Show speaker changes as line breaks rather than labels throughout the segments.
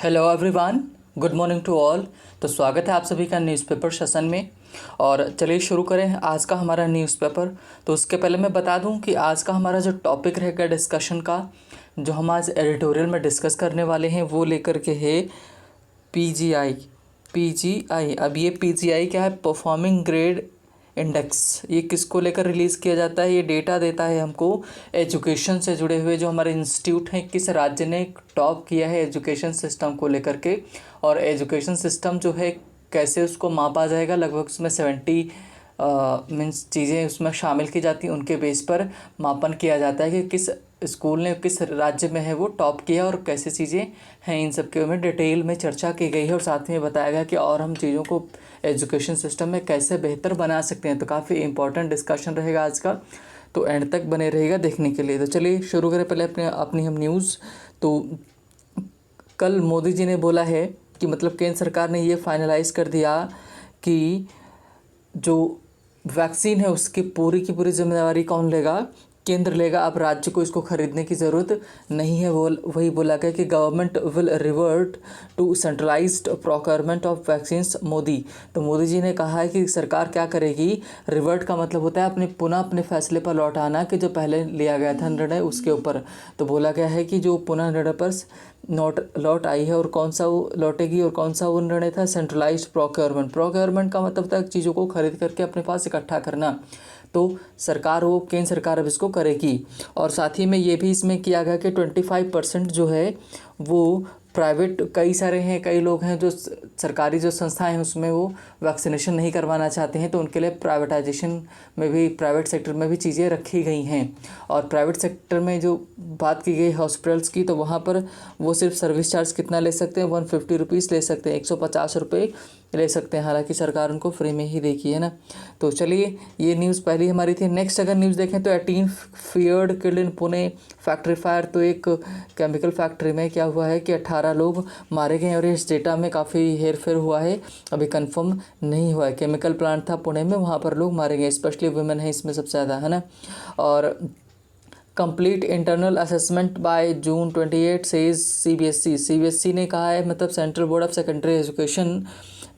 Hello everyone, good morning to all. तो स्वागत है आप सभी का न्यूज़पेपर सेशन में। और चलिए शुरू करें आज का हमारा न्यूज़पेपर। तो उसके पहले मैं बता दूं कि आज का हमारा जो टॉपिक रहेगा डिस्कशन का, जो हम आज एडिटोरियल में डिस्कस करने वाले हैं वो लेकर के है पीजीआई। अब ये पीजीआई क्या है? Performing grade index. ये किसको लेकर रिलीज़ किया जाता है? ये डेटा देता है हमको एजुकेशन से जुड़े हुए जो हमारे इंस्टीट्यूट हैं, किस राज्य ने टॉप किया है एजुकेशन सिस्टम को लेकर के। और एजुकेशन सिस्टम जो है कैसे उसको मापा जाएगा, लगभग उसमें 70 मीन्स चीज़ें उसमें शामिल की जाती हैं। उनके बेस पर मापन किया जाता है कि किस स्कूल ने किस राज्य में है वो टॉप किया और कैसे चीज़ें हैं। इन सब के में डिटेल में चर्चा की गई है और साथ में बताया गया कि और हम चीज़ों को एजुकेशन सिस्टम में कैसे बेहतर बना सकते हैं। तो काफ़ी इंपॉर्टेंट डिस्कशन रहेगा आज का, तो एंड तक बने रहेगा देखने के लिए। तो चलिए शुरू करें पहले अपनी हम न्यूज़। तो कल मोदी जी ने बोला है कि मतलब केंद्र सरकार ने ये फाइनलाइज कर दिया कि जो वैक्सीन है उसकी पूरी की पूरी जिम्मेदारी कौन लेगा? केंद्र लेगा। अब राज्य को इसको खरीदने की ज़रूरत नहीं है। वो वही बोला गया कि government will revert to centralised procurement of vaccines Modi. तो मोदी जी ने कहा है कि सरकार क्या करेगी? रिवर्ट का मतलब होता है अपने फैसले पर लौट आना कि जो पहले लिया गया था निर्णय उसके ऊपर। तो बोला गया है कि जो पुनः निर्णय पर लौट आई है और कौन सा वो लौटेगी और कौन सा वो निर्णय था? सेंट्रलाइज्ड प्रोक्योरमेंट का मतलब था चीज़ों को खरीद करके अपने पास इकट्ठा करना। तो केंद्र सरकार अब इसको करेगी। और साथ ही में ये भी इसमें किया गया कि 25% जो है वो प्राइवेट, कई सारे हैं, कई लोग हैं जो सरकारी जो संस्थाएं हैं उसमें वो वैक्सीनेशन नहीं करवाना चाहते हैं, तो उनके लिए प्राइवेटाइजेशन में भी, प्राइवेट सेक्टर में भी चीज़ें रखी गई हैं। और प्राइवेट सेक्टर में जो बात की गई हॉस्पिटल्स की, तो वहाँ पर वो सिर्फ सर्विस चार्ज कितना ले सकते हैं? 150 रुपीज़ ले सकते हैं, 150 रुपये ले सकते हैं। हालांकि सरकार उनको फ्री में ही देगी, है ना। तो चलिए ये न्यूज़ पहली हमारी थी। नेक्स्ट अगर न्यूज़ देखें तो 18 feared killed in Pune factory fire. तो एक केमिकल फैक्ट्री में क्या हुआ है कि 18 लोग मारे गए और इस डेटा में काफ़ी हेरफेर हुआ है, अभी कंफर्म नहीं हुआ है। केमिकल प्लांट था पुणे में, वहाँ पर लोग मारे गए, स्पेशली वुमेन है इसमें सबसे ज़्यादा, है ना। और complete internal assessment by June 28 says CBSE ने कहा है, मतलब central board of secondary education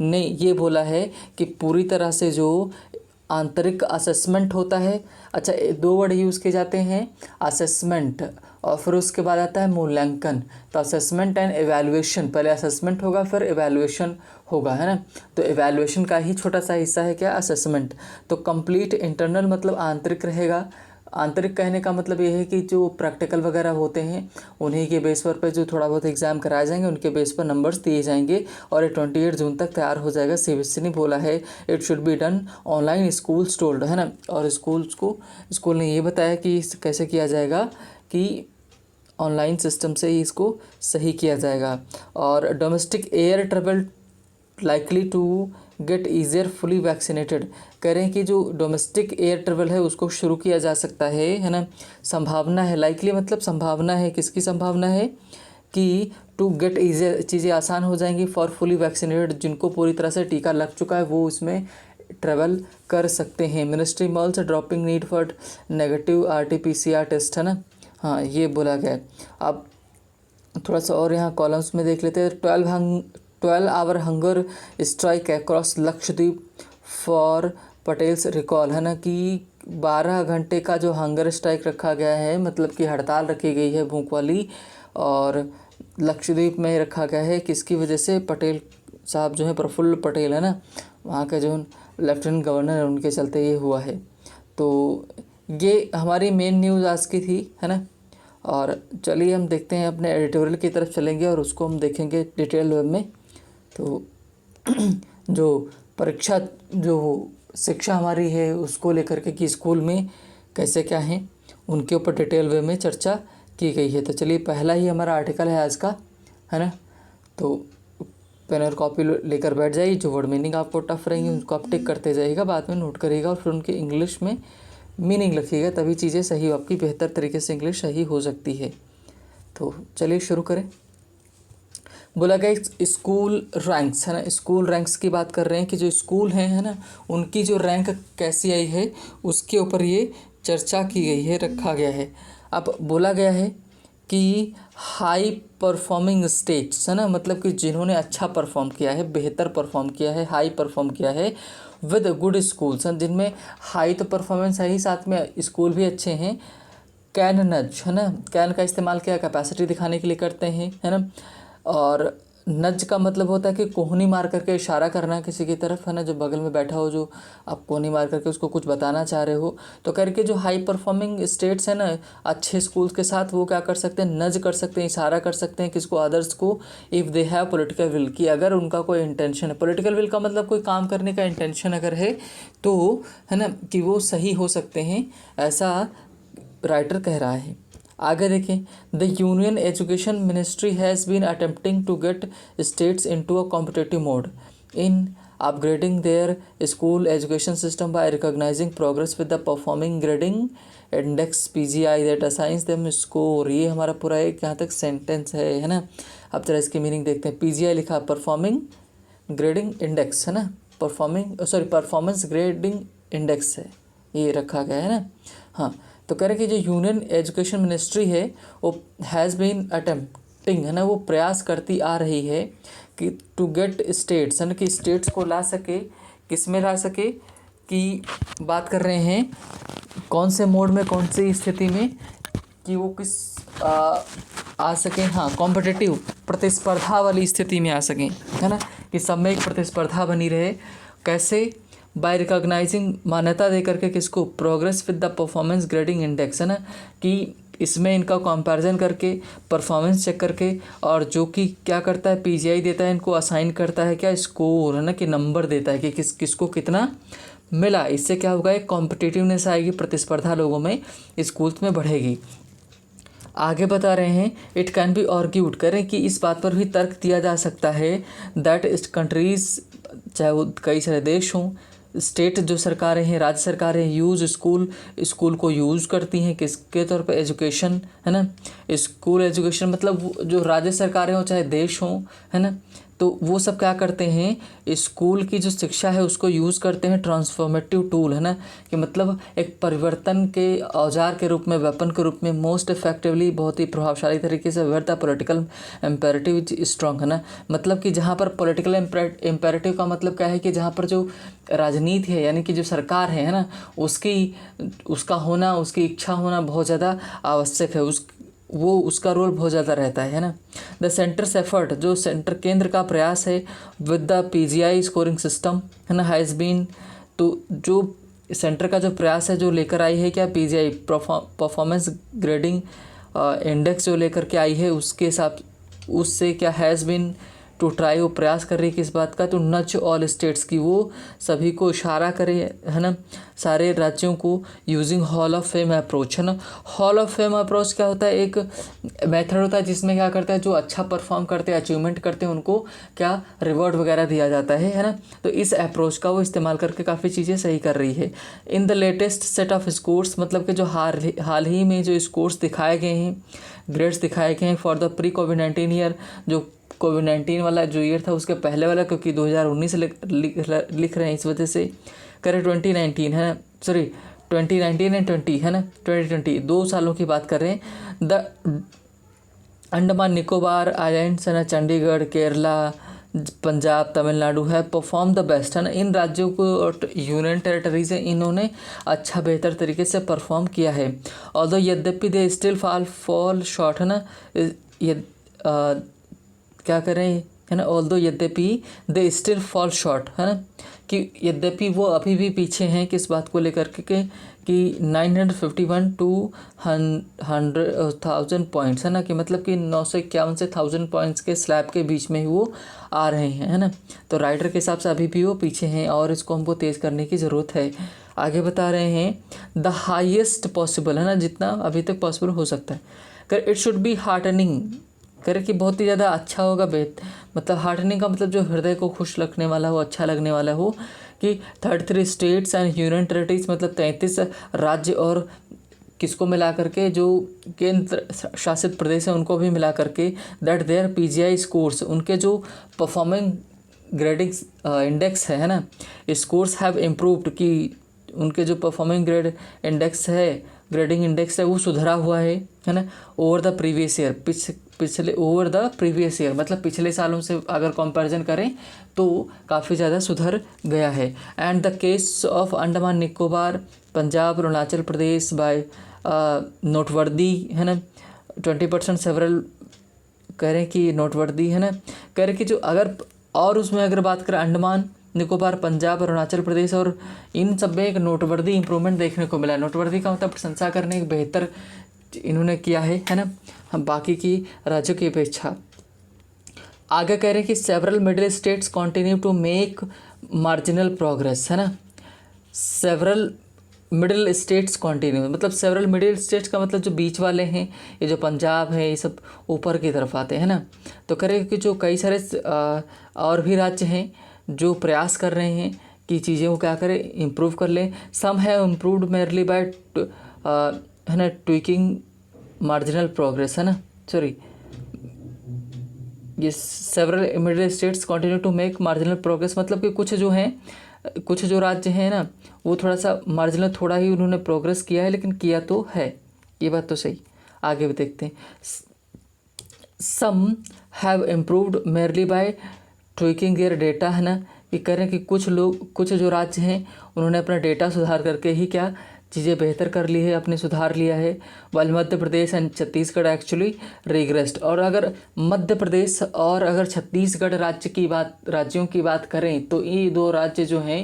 ने ये बोला है कि पूरी तरह से जो आंतरिक असेसमेंट होता है, अच्छा 2 वर्ड यूज़ किए जाते हैं, असेसमेंट और फिर उसके बाद आता है मूल्यांकन। तो असेसमेंट एंड एवैल्यूएशन, पहले असेसमेंट होगा फिर एवैल्यूएशन होगा, है ना। तो एवैल्यूएशन का ही छोटा सा हिस्सा है क्या? असेसमेंट। तो कंप्लीट इंटरनल मतलब आंतरिक रहेगा। आंतरिक कहने का मतलब ये है कि जो प्रैक्टिकल वगैरह होते हैं उन्हीं के बेस पर जो थोड़ा बहुत एग्ज़ाम कराए जाएंगे उनके बेस पर नंबर्स दिए जाएंगे और ये 28 जून तक तैयार हो जाएगा। सीबीएसई ने बोला है it should be done online, schools told, है ना। और स्कूल ने ये बताया कि कैसे किया जाएगा कि ऑनलाइन सिस्टम से ही इसको सही किया जाएगा। और domestic air travel likely to get easier fully vaccinated. कह रहे हैं कि जो डोमेस्टिक एयर ट्रेवल है उसको शुरू किया जा सकता है ना। संभावना है, लाइकली मतलब संभावना है, किसकी संभावना है? कि टू गेट ईजियर, चीज़ें आसान हो जाएंगी फॉर फुली वैक्सीनेटेड, जिनको पूरी तरह से टीका लग चुका है वो उसमें ट्रेवल कर सकते हैं। Ministry mulls dropping need for negative RT-PCR test, है ना। हाँ, ये बोला गया। अब थोड़ा सा और यहाँ कॉलम्स में देख लेते हैं। 12 hour hunger strike across Lakshadweep for Patel's recall, है ना, कि 12 घंटे का जो हंगर स्ट्राइक रखा गया है, मतलब कि हड़ताल रखी गई है भूख वाली, और लक्षद्वीप में रखा गया है किसकी वजह से? पटेल साहब जो है, प्रफुल्ल पटेल, है ना, वहाँ के जो लेफ्टिनेंट गवर्नर है उनके चलते ये हुआ है। तो ये हमारी मेन न्यूज़ आज की थी, है ना। और चलिए हम देखते हैं, अपने एडिटोरियल की तरफ चलेंगे और उसको हम देखेंगे डिटेल वेब में। तो जो परीक्षा, जो शिक्षा हमारी है उसको लेकर के कि स्कूल में कैसे क्या है, उनके ऊपर डिटेल वे में चर्चा की गई है। तो चलिए पहला ही हमारा आर्टिकल है आज का, है ना। तो पेन और कॉपी लेकर बैठ जाइए, जो वर्ड मीनिंग आपको टफ रहेंगे उनको आप टिक करते जाइएगा, बाद में नोट करिएगा और फिर उनके इंग्लिश में मीनिंग लिखिएगा, तभी चीज़ें सही, आपकी बेहतर तरीके से इंग्लिश सही हो सकती है। तो चलिए शुरू करें। बोला गया स्कूल रैंक्स, है ना, स्कूल रैंक्स की बात कर रहे हैं कि जो स्कूल हैं, है ना, उनकी जो रैंक कैसी आई है उसके ऊपर ये चर्चा की गई है, रखा गया है। अब बोला गया है कि हाई परफॉर्मिंग स्टेट्स है ना, मतलब कि जिन्होंने अच्छा परफॉर्म किया है, बेहतर परफॉर्म किया है, हाई परफॉर्म किया है विद गुड स्कूल्स हैं, जिनमें हाई तो परफॉर्मेंस है ही, साथ में स्कूल भी अच्छे हैं। कैन नज है ना, कैन का इस्तेमाल क्या कैपेसिटी दिखाने के लिए करते हैं है ना। और नज का मतलब होता है कि कोहनी मार करके इशारा करना किसी की तरफ है ना, जो बगल में बैठा हो, जो आप कोहनी मार करके उसको कुछ बताना चाह रहे हो। तो करके जो हाई परफॉर्मिंग स्टेट्स हैं ना अच्छे स्कूल्स के साथ, वो क्या कर सकते हैं, नज कर सकते हैं, इशारा कर सकते हैं किसको, अदर्स को, if they have political will, कि अगर उनका कोई इंटेंशन है, पॉलिटिकल विल का मतलब कोई काम करने का इंटेंशन अगर है तो है ना, कि वो सही हो सकते हैं, ऐसा राइटर कह रहा है। आगे देखें, the union education ministry has been attempting to get states into a competitive mode in upgrading their school education system by recognising progress with the performing grading index PGI that assigns them score. ये हमारा पूरा एक यहाँ तक sentence है ना। अब जरा इसकी मीनिंग देखते हैं। PGI लिखा परफॉर्मिंग ग्रेडिंग इंडेक्स है ना, परफॉर्मेंस ग्रेडिंग इंडेक्स है, ये रखा गया है ना। हाँ, तो कह रहे कि जो यूनियन एजुकेशन मिनिस्ट्री है वो हैज़ बीन अटेम्प्टिंग है ना, वो प्रयास करती आ रही है कि टू गेट स्टेट्स है ना, कि स्टेट्स को ला सके, किस में ला सके, कि बात कर रहे हैं कौन से मोड में, कौन सी स्थिति में, कि वो किस आ सकें, हाँ कॉम्पिटिटिव प्रतिस्पर्धा वाली स्थिति में आ सकें है ना, कि सब में एक प्रतिस्पर्धा बनी रहे। कैसे, बाय रिकॉग्नाइजिंग मान्यता दे करके किसको, progress with the performance grading index है ना, कि इसमें इनका कंपैरिजन करके, परफॉर्मेंस चेक करके, और जो कि क्या करता है PGI देता है इनको, असाइन करता है क्या, स्कोर है ना, कि नंबर देता है कि किसको कितना मिला। इससे क्या होगा, एक कॉम्पिटिटिवनेस आएगी, प्रतिस्पर्धा लोगों में, स्कूल्स में बढ़ेगी। आगे बता रहे हैं, इट कैन बी आर्ग्यूड, करें कि इस बात पर भी तर्क दिया जा सकता है दैट इस कंट्रीज़, चाहे वो कई सारे देश हों, स्टेट जो सरकारें हैं, राज्य सरकारें यूज़ स्कूल को यूज़ करती हैं किसके तौर पे, एजुकेशन है ना। स्कूल एजुकेशन मतलब जो राज्य सरकारें हों चाहे देश हों है ना, तो वो सब क्या करते हैं, स्कूल की जो शिक्षा है उसको यूज़ करते हैं ट्रांसफॉर्मेटिव टूल है ना, कि मतलब एक परिवर्तन के औजार के रूप में, वेपन के रूप में, मोस्ट इफेक्टिवली, बहुत ही प्रभावशाली तरीके से, where the political imperative strong है ना, मतलब कि जहाँ पर पॉलिटिकल इम्पेरेटिव का मतलब क्या है, कि जहाँ पर जो राजनीति है यानी कि जो सरकार है ना, उसका होना, उसकी इच्छा होना बहुत ज़्यादा आवश्यक है, उसका रोल बहुत ज़्यादा रहता है ना। द सेंटर्स एफर्ट, जो सेंटर केंद्र का प्रयास है, with the PGI scoring system है ना, हैज़ बीन, तो जो सेंटर का जो प्रयास है, जो लेकर आई है क्या, PGI परफॉर्मेंस ग्रेडिंग इंडेक्स जो लेकर के आई है, उसके हिसाब उससे क्या, हैज़ बीन टू ट्राई, वो प्रयास कर रही है किस बात का, तो नच ऑल स्टेट्स की, वो सभी को इशारा करे है ना, सारे राज्यों को, using hall of fame approach है ना। हॉल ऑफ फेम अप्रोच क्या होता है, एक मेथड होता है जिसमें क्या करता है, जो अच्छा परफॉर्म करते हैं, अचीवमेंट करते हैं, उनको क्या रिवॉर्ड वगैरह दिया जाता है ना। तो इस अप्रोच का वो इस्तेमाल करके काफ़ी चीज़ें सही कर रही है। In the latest set of scores, मतलब कि जो हाल ही में जो स्कोर्स दिखाए गए हैं, ग्रेड्स दिखाए गए हैं for the pre covid year, जो कोविड-19 वाला जो ईयर था उसके पहले वाला, क्योंकि 2019 लिख रहे हैं इस वजह से, करें 2019 है ना, सॉरी 2019 एंड 20 है ना, 2020 2 सालों की बात कर रहे हैं। द अंडमान निकोबार आइलैंड्स है ना, चंडीगढ़, केरला, पंजाब, तमिलनाडु है परफॉर्म द बेस्ट है ना, इन राज्यों को और यूनियन टेरिटरीज है, इन्होंने अच्छा बेहतर तरीके से परफॉर्म किया है। ऑल्दो यद्यपि दे स्टिल फॉल शॉर्ट है ना, ये क्या करें है ना, ऑल्दो यद्यपि दे स्टिल फॉल शॉर्ट है ना, कि यद्यपि वो अभी भी पीछे हैं किस बात को लेकर के, कि 951 to 100,000 पॉइंट्स है ना, कि मतलब कि 951 से 1000 पॉइंट्स के स्लैब के बीच में ही वो आ रहे हैं है ना। तो राइटर के हिसाब से अभी भी वो पीछे हैं और इसको हमको तेज़ करने की ज़रूरत है। आगे बता रहे हैं द हाईएस्ट पॉसिबल है ना, जितना अभी तक पॉसिबल हो सकता है, कर इट शुड बी हार्टनिंग, करे कि बहुत ही ज़्यादा अच्छा होगा, मतलब हार्टनिंग का मतलब जो हृदय को खुश रखने वाला हो, अच्छा लगने वाला हो, कि 33 स्टेट्स एंड यूनियन टेरिटरीज, मतलब 33 राज्य और किसको मिला करके, जो केंद्र शासित प्रदेश हैं उनको भी मिला करके, दैट देयर PGI स्कोर्स, उनके जो परफॉर्मिंग ग्रेडिंग इंडेक्स है ना, स्कोर्स हैव इम्प्रूव्ड, कि उनके जो परफॉर्मिंग ग्रेड इंडेक्स है ग्रेडिंग इंडेक्स है वो सुधरा हुआ है ना, ओवर द प्रीवियस ईयर, पिछले ओवर द प्रीवियस ईयर मतलब पिछले सालों से अगर कंपैरिजन करें तो काफ़ी ज़्यादा सुधर गया है। And the case of Andaman Nicobar, Punjab, Arunachal Pradesh by noteworthy है ना, 20% सेवरल कह रहे हैं कि नोटवर्दी है ना, कह रहे कि जो अगर और उसमें अगर बात करें अंडमान निकोबार, पंजाब, अरुणाचल प्रदेश और इन सब में एक नोटवर्दी इंप्रूवमेंट देखने को मिला है। नोटवर्दी का मतलब प्रशंसा करने एक बेहतर इन्होंने किया है ना, हम बाकी की राज्यों की अपेक्षा। आगे कह रहे हैं कि several middle states continue to make marginal progress है ना, सेवरल मिडिल स्टेट्स कंटिन्यू मतलब सेवरल मिडिल स्टेट्स का मतलब जो बीच वाले हैं, ये जो पंजाब है ये सब ऊपर की तरफ आते हैं ना। तो कह रहे हैं कि जो कई सारे और भी राज्य हैं जो प्रयास कर रहे हैं कि चीज़ें को क्या करें, इम्प्रूव कर लें। Some have improved merely by है ना ट्विकिंग मार्जिनल प्रोग्रेस है ना, सॉरी ये several middle states continue to make marginal progress मतलब कि कुछ जो राज्य हैं ना वो थोड़ा सा मार्जिनल थोड़ा ही उन्होंने प्रोग्रेस किया है, लेकिन किया तो है, ये बात तो सही। आगे भी देखते हैं। Some have improved merely by tweaking their data है ना, कि कह रहे हैं कि कुछ जो राज्य हैं उन्होंने अपना डेटा सुधार करके ही क्या चीज़ें बेहतर कर ली है, अपने सुधार लिया है। वाल Madhya Pradesh and Chhattisgarh actually regressed, और अगर मध्य प्रदेश और अगर छत्तीसगढ़ राज्यों की बात करें तो ये दो राज्य जो हैं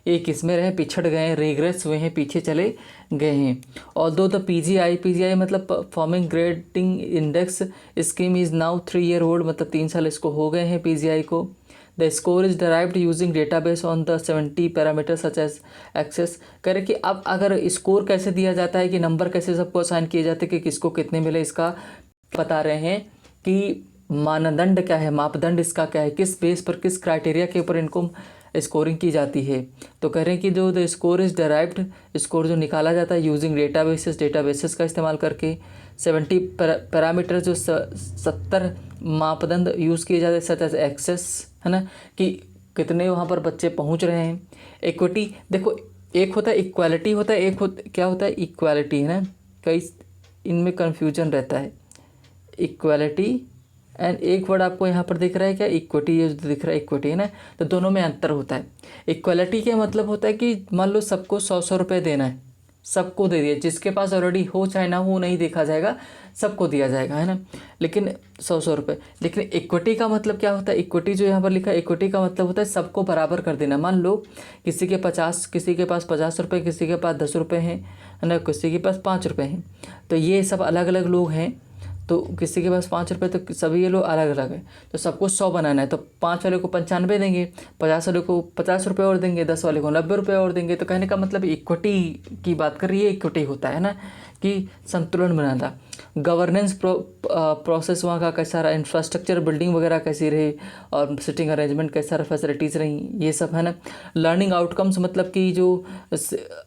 ये किसमें रहे, पिछड़ गए हैं, रिग्रेस हुए हैं, पीछे चले गए हैं। ऑल्दो द पीजीआई मतलब performing grading index scheme is now 3 year old मतलब 3 साल इसको हो गए हैं पीजीआई को। The score is derived using database on the 70 parameter such as access. कह रहे कि अब अगर स्कोर कैसे दिया जाता है कि नंबर कैसे सबको असाइन किए जाते हैं कि किसको कितने मिले, इसका बता रहे हैं कि मानदंड क्या है, मापदंड इसका क्या है, किस बेस पर किस क्राइटेरिया के ऊपर इनको स्कोरिंग की जाती है। तो कह रहे हैं कि जो the score is derived, score जो निकाला जाता है यूजिंग डेटाबेसेस का इस्तेमाल करके 70 पैरामीटर जो 70 मापदंड यूज़ किए जाते हैं सच एज एक्सेस है ना, कि कितने वहाँ पर बच्चे पहुँच रहे हैं। इक्विटी देखो, एक होता है इक्वालिटी होता है, क्या होता है इक्वालिटी है ना, कई इनमें कन्फ्यूजन रहता है। इक्वालिटी एंड एक वर्ड आपको यहाँ पर दिख रहा है क्या, इक्विटी, ये दिख रहा है इक्विटी है ना, तो दोनों में अंतर होता है। इक्वालिटी का मतलब होता है कि मान लो सबको 100 रुपये देना है, सबको दे दिया, जिसके पास ऑलरेडी हो चाहे ना हो नहीं देखा जाएगा, सबको दिया जाएगा है ना, लेकिन 100 रुपये। लेकिन इक्विटी का मतलब क्या होता है, इक्विटी जो यहाँ पर लिखा है इक्विटी का मतलब होता है सबको बराबर कर देना। मान लो किसी के पास 50 रुपये, किसी के पास 10 रुपये हैं है ना, किसी के पास 5 रुपये हैं, तो ये सब अलग अलग लोग हैं। तो किसी के पास 5 रुपये, तो सभी ये लोग अलग अलग है, तो सबको 100 बनाना है, तो 5 वाले को 95 देंगे, 50 वाले को 50 रुपये और देंगे, 10 वाले को 90 रुपये और देंगे। तो कहने का मतलब इक्विटी की बात कर रही है, इक्विटी होता है ना कि संतुलन बनाना। गवर्नेंस प्रोसेस वहाँ का कैसा रहा, इंफ्रास्ट्रक्चर बिल्डिंग वगैरह कैसी रही, और सिटिंग अरेंजमेंट कैसा रहा, फैसिलिटीज़ रही, ये सब है ना। लर्निंग आउटकम्स मतलब कि जो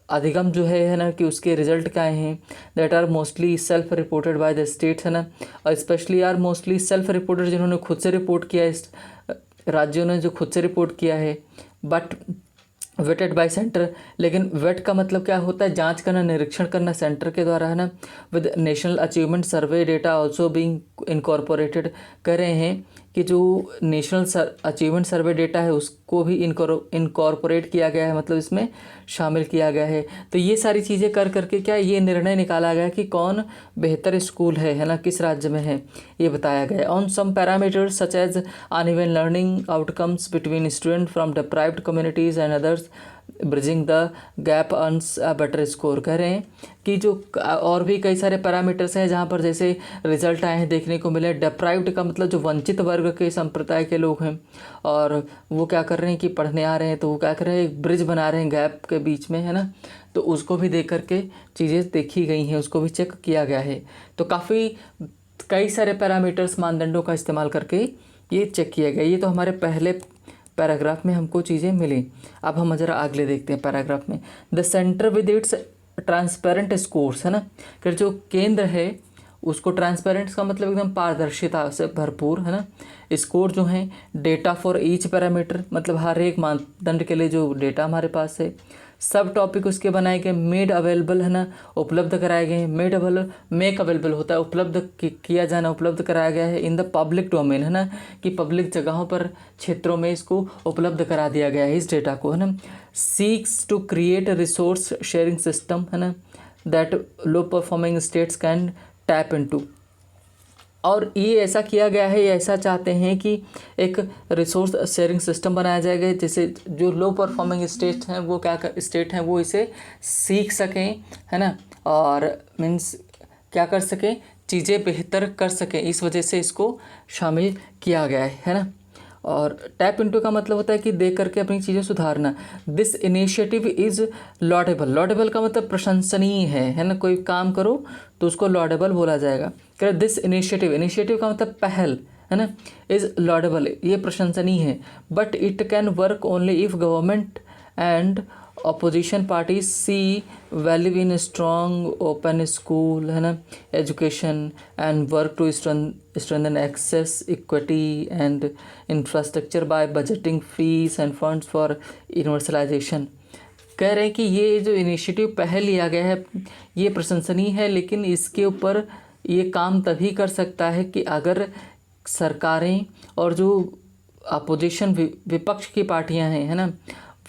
अधिगम जो है ना कि उसके रिजल्ट क्या हैं, that are mostly self reported by the states है ना, और specially are mostly self reported, जिन्होंने खुद से रिपोर्ट किया है, राज्यों ने जो खुद से रिपोर्ट किया है। बट वेटेड बाय सेंटर, लेकिन वेट का मतलब क्या होता है, जांच करना, निरीक्षण करना सेंटर के द्वारा है ना। With national achievement survey data also being incorporated, कह रहे हैं कि जो नेशनल अचीवमेंट सर्वे डेटा है उसको भी इनकॉर्पोरेट किया गया है, मतलब इसमें शामिल किया गया है। तो ये सारी चीज़ें कर करके क्या ये निर्णय निकाला गया कि कौन बेहतर स्कूल है ना, किस राज्य में है, ये बताया गया है। On some parameters such as uneven learning outcomes between student from deprived communities and others bridging the gap earns a better score. कह रहे हैं कि जो और भी कई सारे पैरामीटर्स हैं जहाँ पर जैसे रिजल्ट आए हैं देखने को मिले। डिप्राइव्ड का मतलब जो वंचित वर्ग के संप्रदाय के लोग हैं, और वो क्या कर रहे हैं कि पढ़ने आ रहे हैं, तो वो क्या कर रहे हैं, एक ब्रिज बना रहे हैं गैप के बीच में है ना, तो उसको भी देख करके चीज़ें देखी गई हैं, उसको भी चेक किया गया है। तो काफ़ी कई सारे पैरामीटर्स, मानदंडों का इस्तेमाल करके ये चेक किया गया। ये तो हमारे पहले पैराग्राफ में हमको चीज़ें मिली। अब हम ज़रा अगले देखते हैं पैराग्राफ में। The centre with its transparent scores है ना, कि जो केंद्र है उसको, ट्रांसपेरेंट का मतलब एकदम पारदर्शिता से भरपूर है ना। स्कोर जो है डेटा फॉर ईच पैरामीटर, मतलब हर एक मानदंड के लिए जो डेटा हमारे पास है, सब टॉपिक उसके बनाए गए, मेड अवेलेबल है ना, उपलब्ध कराए गए हैं। मेक अवेलेबल होता है उपलब्ध किया जाना, उपलब्ध कराया गया है। इन द पब्लिक डोमेन है ना, कि पब्लिक जगहों पर, क्षेत्रों में इसको उपलब्ध करा दिया गया है इस डेटा को, है ना। Seeks to create resource sharing system, है ना, that low performing states can tap into. और ये ऐसा किया गया है, ये ऐसा चाहते हैं कि एक रिसोर्स शेयरिंग सिस्टम बनाया जाएगा, जैसे जो लो परफॉर्मिंग स्टेट हैं वो स्टेट हैं वो इसे सीख सकें, है ना, और मीन्स क्या कर सकें, चीज़ें बेहतर कर सकें। इस वजह से इसको शामिल किया गया है ना। और टैप इनटू का मतलब होता है कि देख करके अपनी चीज़ें सुधारना। This initiative is laudable. Laudable का मतलब प्रशंसनीय है ना, कोई काम करो तो उसको लॉडेबल बोला जाएगा। कह दिस इनिशिएटिव का मतलब पहल, है ना, इज़ लॉडेबल, ये प्रशंसनीय है। But it can work only if government and opposition parties see value in strong open school, है ना, education and work to strengthen access, equity and infrastructure by budgeting fees and funds for universalization। कह रहे हैं कि ये जो initiative पहल लिया गया है ये प्रशंसनीय है, लेकिन इसके ऊपर ये काम तभी कर सकता है कि अगर सरकारें और जो अपोजिशन विपक्ष की पार्टियां हैं, है ना,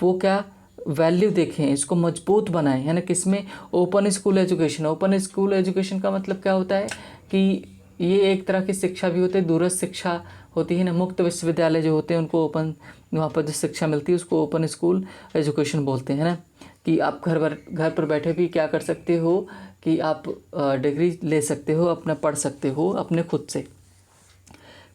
वो क्या वैल्यू देखें, इसको मजबूत बनाएं, है ना। किसमें? Open school education. Open school education का मतलब क्या होता है कि ये एक तरह की शिक्षा भी होती है, दूरस्थ शिक्षा होती है ना। मुक्त विश्वविद्यालय जो होते हैं उनको ओपन, वहाँ पर जो शिक्षा मिलती है उसको ओपन स्कूल एजुकेशन बोलते हैं ना। कि आप घर पर बैठे भी क्या कर सकते हो कि आप डिग्री ले सकते हो, अपना पढ़ सकते हो अपने खुद से।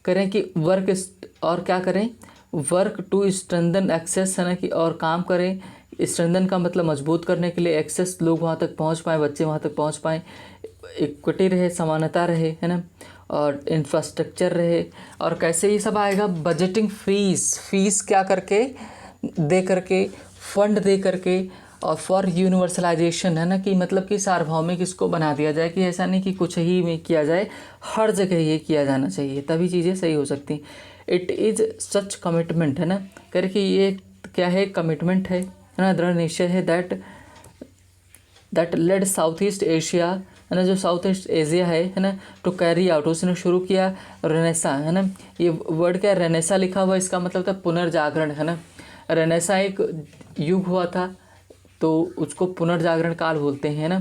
करें कि वर्क और क्या करें, वर्क टू स्ट्रेंथन एक्सेस, है ना, कि और काम करें। स्ट्रेंथन का मतलब मजबूत करने के लिए, एक्सेस लोग वहाँ तक पहुँच पाएँ, बच्चे वहाँ तक पहुँच पाएँ, इक्विटी रहे, समानता रहे, है ना, और इंफ्रास्ट्रक्चर रहे। और कैसे ये सब आएगा? बजटिंग फीस क्या करके दे करके, फंड दे करके, और फॉर यूनिवर्सलाइजेशन, है ना, कि मतलब कि सार्वभौमिक इसको बना दिया जाए, कि ऐसा नहीं कि कुछ ही में किया जाए, हर जगह ये किया जाना चाहिए, तभी चीज़ें सही हो सकती। इट इज़ सच कमिटमेंट, है ना, करके ये क्या है? कमिटमेंट है ना, दृढ़ निश्चय है। That led South East Asia, है ना, जो साउथ ईस्ट एशिया है ना, टू कैरी आउट, उसने शुरू किया रेनेसा, है ना। ये वर्ड क्या है? रेनेसा लिखा हुआ, इसका मतलब था पुनर्जागरण, है ना। रेनेसा एक युग हुआ था तो उसको पुनर्जागरण काल बोलते हैं ना।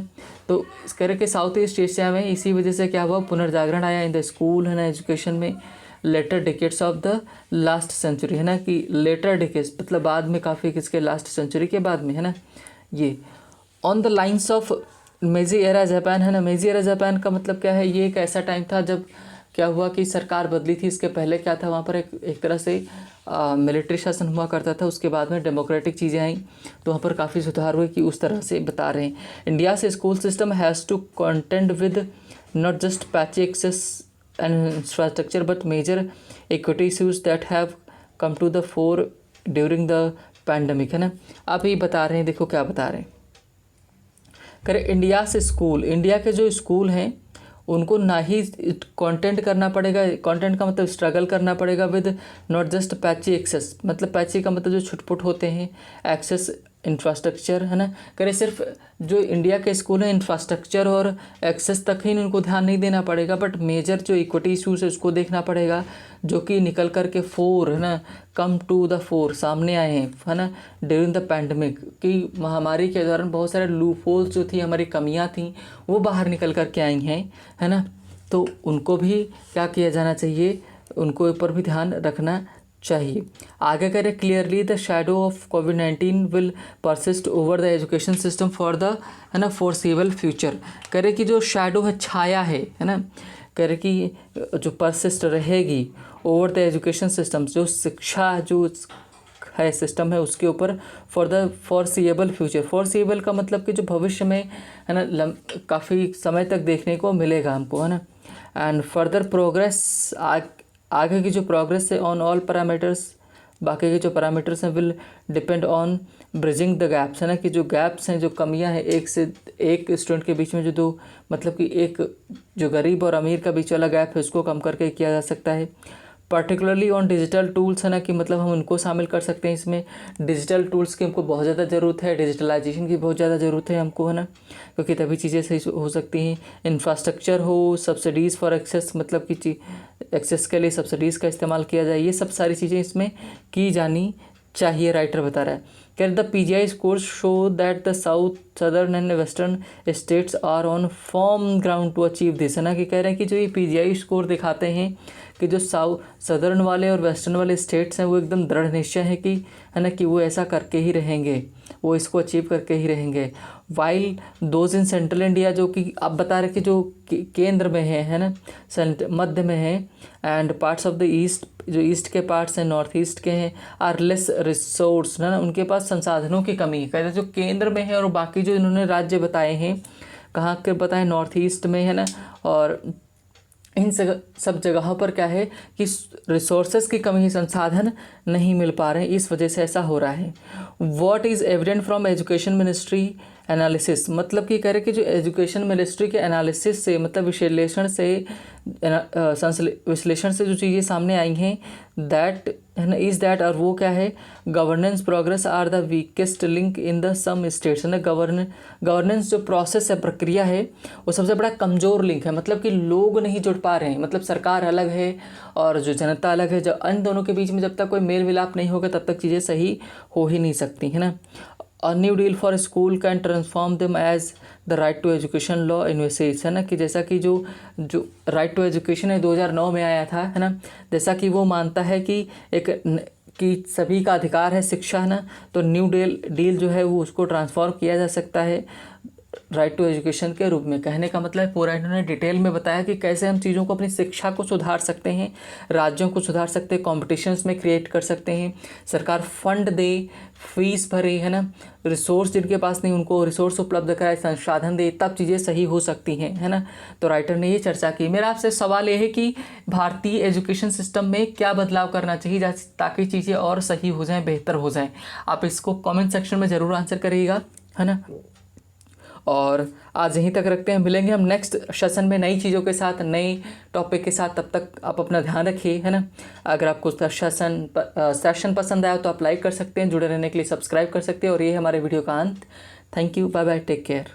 तो इस तरह के साउथ ईस्ट एशिया में इसी वजह से क्या हुआ? पुनर्जागरण आया इन द स्कूल, है ना, एजुकेशन में। Later decades of the last century, है ना, कि लेटर डिकेट्स मतलब बाद में, काफ़ी किसके, लास्ट सेंचुरी के बाद में, है ना। ये ऑन द लाइन्स ऑफ मेजी एरा जापान, है ना। मेजी एरा जापान का मतलब क्या है? ये एक ऐसा टाइम था जब क्या हुआ कि सरकार बदली थी। इसके पहले क्या था? वहाँ पर एक तरह से मिलिट्री शासन हुआ करता था, उसके बाद में डेमोक्रेटिक चीज़ें आई, तो वहाँ पर काफ़ी सुधार हुए, कि उस तरह से बता रहे हैं। इंडिया से school system has to contend with not just patchy access and infrastructure but major equity issues that have come to the fore during the pandemic, है ना। आप ही बता रहे हैं, देखो क्या बता रहे हैं। करें इंडिया से स्कूल, इंडिया के जो स्कूल हैं उनको ना ही कंटेंट करना पड़ेगा, कंटेंट का मतलब स्ट्रगल करना पड़ेगा with not just patchy access, मतलब पैची का मतलब जो छुटपुट होते हैं, एक्सेस इंफ्रास्ट्रक्चर, है ना। करे सिर्फ जो इंडिया के स्कूल हैं इंफ्रास्ट्रक्चर और एक्सेस तक ही उनको ध्यान नहीं देना पड़ेगा, बट मेजर जो इक्विटी इशूज़ है उसको देखना पड़ेगा, जो कि निकल कर के फोर, है ना, कम टू द फोर, सामने आए हैं, है ना, ड्यूरिंग द पैंडमिक, कि महामारी के दौरान बहुत सारे लूप होल्स जो थी, हमारी कमियां थी, वो बाहर निकल कर के आई हैं, है ना। तो उनको भी क्या किया जाना चाहिए, उनको ऊपर भी ध्यान रखना चाहिए। आगे कह रहे clearly the shadow of covid will persist over the education system for the, है ना, फोरसेबल फ्यूचर। कह रहे कि जो शैडो है, छाया है ना, कह रहे कि जो परसिस्ट रहेगी ओवर द एजुकेशन सिस्टम, जो शिक्षा जो है सिस्टम है उसके ऊपर, फॉर द फोरसेबल फ्यूचर। फोरसेबल का मतलब कि जो भविष्य में, है ना, काफ़ी समय तक देखने को मिलेगा हमको, है ना। एंड फर्दर प्रोग्रेस, आगे की जो प्रोग्रेस है ऑन ऑल पैरामीटर्स, बाकी के जो पैरामीटर्स हैं, will depend on bridging the gaps, है ना, कि जो गैप्स हैं, जो कमियां हैं एक से एक स्टूडेंट के बीच में, जो दो मतलब कि एक जो गरीब और अमीर का बीच वाला गैप है उसको कम करके किया जा सकता है। पर्टिकुलरली ऑन डिजिटल टूल्स, है ना, कि मतलब हम उनको शामिल कर सकते हैं इसमें। डिजिटल टूल्स की हमको बहुत ज़्यादा ज़रूरत है, डिजिटलाइजेशन की बहुत ज़्यादा ज़रूरत है हमको, है ना, क्योंकि तभी चीज़ें सही हो सकती हैं। इंफ्रास्ट्रक्चर हो, सब्सिडीज़ फॉर एक्सेस, मतलब कि एक्सेस के लिए सब्सिडीज़ का इस्तेमाल किया जाए, ये सब सारी चीज़ें इसमें की जानी चाहिए, राइटर बता रहा है। कह the PGI scores show that the south, southern and western states are on firm ground to achieve this, है ना, कि कह रहे हैं कि जो ये PGI स्कोर दिखाते हैं कि जो सदर्न वाले और वेस्टर्न वाले स्टेट्स हैं वो एकदम दृढ़ निश्चय है कि, है ना, कि वो ऐसा करके ही रहेंगे, वो इसको अचीव करके ही रहेंगे। While those in central India, जो कि आप बता रहे कि जो केंद्र में है ना, मध्य में है, and parts of the east, जो ईस्ट के पार्ट्स हैं, नॉर्थ ईस्ट के हैं, आर लेस रिसोर्स, है ना, उनके पास संसाधनों की कमी है। कहते हैं जो केंद्र में है और बाकी जो इन्होंने राज्य बताए हैं, कहाँ के बताए, नॉर्थ ईस्ट में, है ना, और इन सब जगहों पर क्या है कि रिसोर्सेज की कमी, संसाधन नहीं मिल पा रहे हैं, इस वजह से ऐसा हो रहा है। What is evident from education ministry analysis, मतलब कि कह रहे कि जो एजुकेशन मिनिस्ट्री के एनालिसिस से, मतलब विश्लेषण से जो चीज़ें सामने आई हैं, दैट, है ना, इज़ दैट, और वो क्या है, governance progress are the weakest link in the some states, है ना, गवर्नेंस जो प्रोसेस है, प्रक्रिया है, वो सबसे बड़ा कमज़ोर लिंक है, मतलब कि लोग नहीं जुड़ पा रहे हैं, मतलब सरकार अलग है और जो जनता अलग है, जब इन दोनों के बीच में जब तक कोई मेल मिलाप नहीं होगा तब तक चीज़ें सही हो ही नहीं सकती, है ना। A new deal for school can transform them as the right to education law envisages, है ना, कि जैसा कि जो राइट टू एजुकेशन है 2009 में आया था, है ना, जैसा कि वो मानता है कि कि सभी का अधिकार है शिक्षा, है ना, तो न्यू डील जो है वो उसको ट्रांसफॉर्म किया जा सकता है राइट टू एजुकेशन के रूप में। कहने का मतलब पूरा इन्होंने डिटेल में बताया कि कैसे हम चीज़ों को, अपनी शिक्षा को सुधार सकते हैं, राज्यों को सुधार सकते हैं, कॉम्पिटिशन्स में क्रिएट कर सकते हैं, सरकार फंड दे, फीस भरे, है ना, रिसोर्स जिनके पास नहीं उनको रिसोर्स उपलब्ध कराए, संसाधन दे, तब चीज़ें सही हो सकती हैं, है ना। तो राइटर ने ये चर्चा की। मेरा आपसे सवाल ये है कि भारतीय एजुकेशन सिस्टम में क्या बदलाव करना चाहिए ताकि चीज़ें और सही हो जाएँ, बेहतर हो जाएँ। आप इसको कॉमेंट सेक्शन में ज़रूर आंसर करिएगा, है ना। और आज यहीं तक रखते हैं, मिलेंगे हम नेक्स्ट सेशन में नई चीज़ों के साथ, नए टॉपिक के साथ। तब तक आप अपना ध्यान रखिए, है ना। अगर आपको सेशन पसंद आया तो आप लाइक कर सकते हैं, जुड़े रहने के लिए सब्सक्राइब कर सकते हैं, और ये हमारे वीडियो का अंत। Thank you, bye bye, take care.